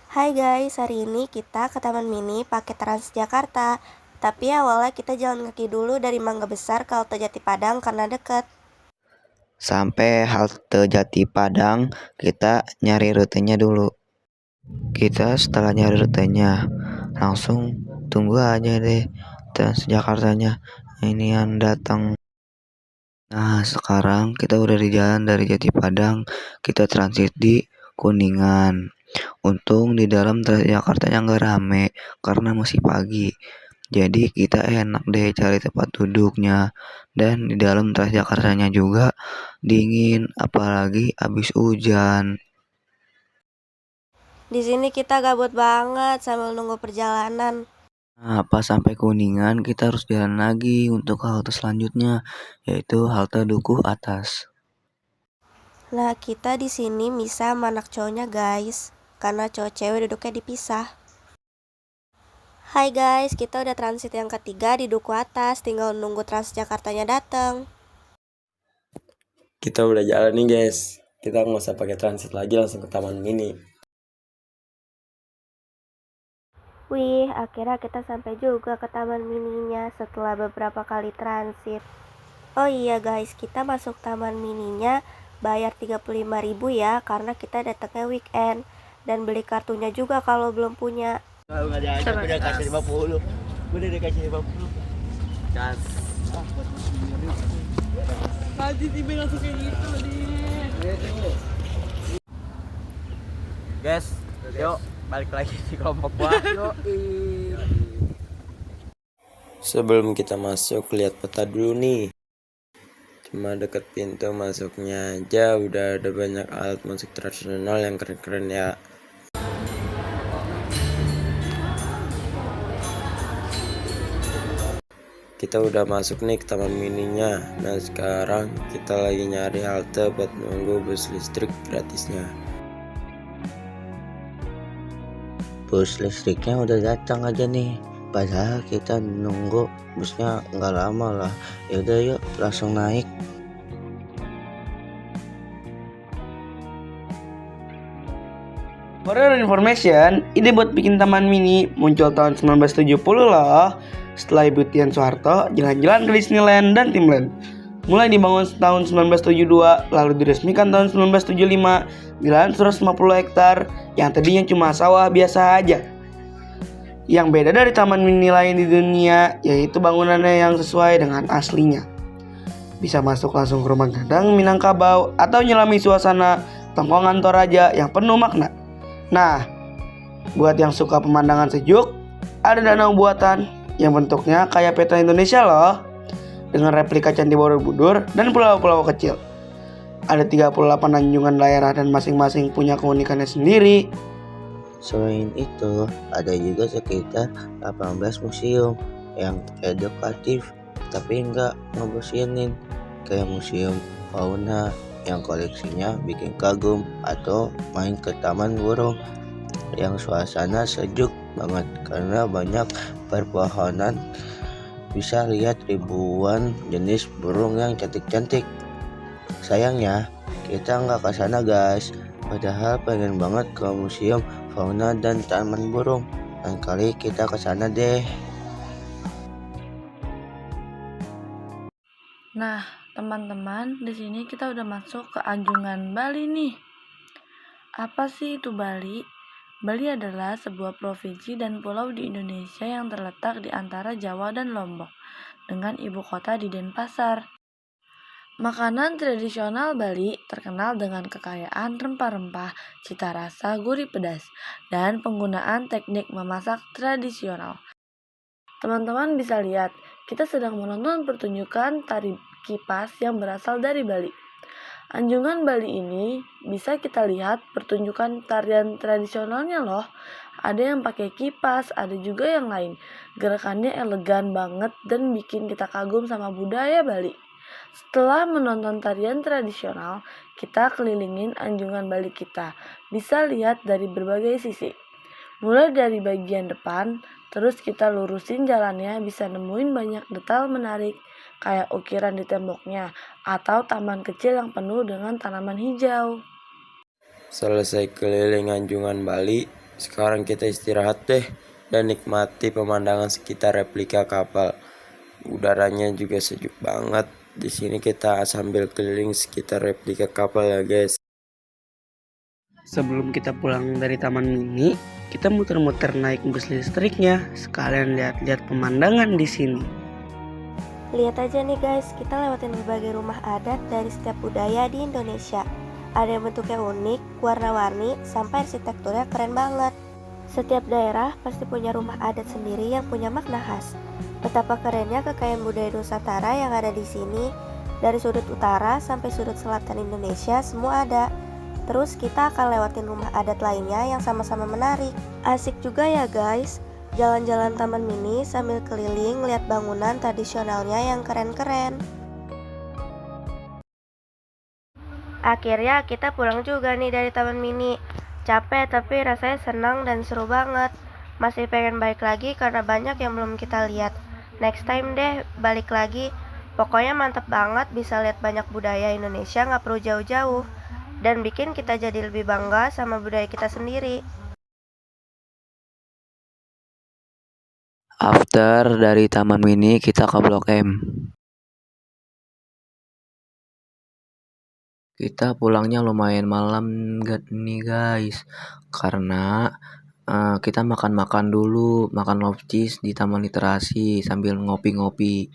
Hai guys, hari ini kita ke Taman Mini pakai Transjakarta. Tapi awalnya kita jalan kaki dulu dari Mangga Besar ke halte Jati Padang karena deket. Sampai halte Jati Padang, kita nyari rutenya dulu. Kita setelah nyari rutenya, langsung tunggu aja deh Transjakartanya ini yang datang. Nah, sekarang kita udah di jalan dari Jati Padang, kita transit di Kuningan. Untung di dalam Transjakartanya nggak rame karena masih pagi. Jadi kita enak deh cari tempat duduknya. Dan di dalam Transjakartanya juga dingin, apalagi habis hujan. Di sini kita gabut banget sambil nunggu perjalanan. Nah, pas sampai Kuningan kita harus jalan lagi untuk ke halte selanjutnya, yaitu halte Dukuh Atas. Nah, kita di sini bisa sama anak cowoknya guys, karena cowok cewek duduknya dipisah. Hai guys, kita udah transit yang ketiga di Duku Atas, tinggal nunggu Transjakartanya datang. Kita udah jalan nih guys. Kita nggak usah pakai transit lagi, langsung ke Taman Mini. Wih, akhirnya kita sampai juga ke Taman Mininya setelah beberapa kali transit. Oh iya guys, kita masuk Taman Mininya bayar 35.000 ya, karena kita datangnya weekend. Dan beli kartunya juga kalau belum punya. Kalau nggak diajak udah kasih 50. Udah dikasih 50. Gas. Tadi tiba langsung kayak gitu nih. Guys, yuk balik lagi di kelompok gua. Yuk. Sebelum kita masuk, lihat peta dulu nih. Cuma deket pintu masuknya aja udah ada banyak alat musik tradisional yang keren-keren ya. Kita udah masuk nih ke Taman Mininya. Nah sekarang kita lagi nyari halte buat nunggu bus listrik gratisnya. Bus listriknya udah datang aja nih. Padahal kita nunggu busnya nggak lama lah. Yaudah yuk langsung naik. For your information, ide buat bikin taman mini muncul tahun 1970 loh. Setelah Ibu Tian Soeharto jalan-jalan ke Disneyland dan Timland. Mulai dibangun tahun 1972, lalu diresmikan tahun 1975 di lahan 150 hektar yang tadinya cuma sawah biasa aja. Yang beda dari taman mini lain di dunia yaitu bangunannya yang sesuai dengan aslinya. Bisa masuk langsung ke rumah gadang Minangkabau atau nyelami suasana tongkongan Toraja yang penuh makna. Nah, buat yang suka pemandangan sejuk, ada danau buatan yang bentuknya kayak peta Indonesia loh, dengan replika Candi Borobudur dan pulau-pulau kecil. Ada 38 anjungan daerah dan masing-masing punya keunikannya sendiri. Selain itu, ada juga sekitar 18 museum yang edukatif tapi nggak ngebosinin, kayak museum fauna yang koleksinya bikin kagum, atau main ke taman burung yang suasana sejuk banget karena banyak perpohonan. Bisa lihat ribuan jenis burung yang cantik-cantik. Sayangnya kita nggak ke sana guys, padahal pengen banget ke museum fauna dan taman burung. Lain kali kita ke sana deh. Nah, teman-teman, di sini kita udah masuk ke Anjungan Bali nih. Apa sih itu Bali? Bali adalah sebuah provinsi dan pulau di Indonesia yang terletak di antara Jawa dan Lombok, dengan ibu kota di Denpasar. Makanan tradisional Bali terkenal dengan kekayaan rempah-rempah, cita rasa gurih pedas, dan penggunaan teknik memasak tradisional. Teman-teman bisa lihat, kita sedang menonton pertunjukan tari kipas yang berasal dari Bali. Anjungan Bali ini bisa kita lihat pertunjukan tarian tradisionalnya loh. Ada yang pakai kipas, ada juga yang lain. Gerakannya elegan banget dan bikin kita kagum sama budaya Bali. Setelah menonton tarian tradisional, kita kelilingin Anjungan Bali kita. Bisa lihat dari berbagai sisi. Mulai dari bagian depan, terus kita lurusin jalannya bisa nemuin banyak detail menarik kayak ukiran di temboknya atau taman kecil yang penuh dengan tanaman hijau. Selesai keliling Anjungan Bali, Sekarang kita istirahat deh dan nikmati pemandangan sekitar replika kapal. Udaranya juga sejuk banget. Di sini kita sambil keliling sekitar replika kapal ya guys. Sebelum kita pulang dari Taman Mini, kita muter-muter naik bus listriknya, sekalian lihat-lihat pemandangan di sini. Lihat aja nih guys, kita lewatin berbagai rumah adat dari setiap budaya di Indonesia. Ada yang bentuknya unik, warna-warni, sampai arsitekturnya keren banget. Setiap daerah pasti punya rumah adat sendiri yang punya makna khas. Betapa kerennya kekayaan budaya Nusantara yang ada di sini. Dari sudut utara sampai sudut selatan Indonesia semua ada. Terus kita akan lewatin rumah adat lainnya yang sama-sama menarik. Asik juga ya guys, jalan-jalan Taman Mini sambil keliling lihat bangunan tradisionalnya yang keren-keren. Akhirnya kita pulang juga nih dari Taman Mini. Capek tapi rasanya senang dan seru banget. Masih pengen balik lagi karena banyak yang belum kita lihat. Next time deh balik lagi. Pokoknya mantep banget bisa lihat banyak budaya Indonesia gak perlu jauh-jauh. Dan bikin kita jadi lebih bangga sama budaya kita sendiri. After dari Taman Mini kita ke Blok M. Kita pulangnya lumayan malam nih guys, karena kita makan dulu, makan lobcis di Taman Literasi sambil ngopi-ngopi.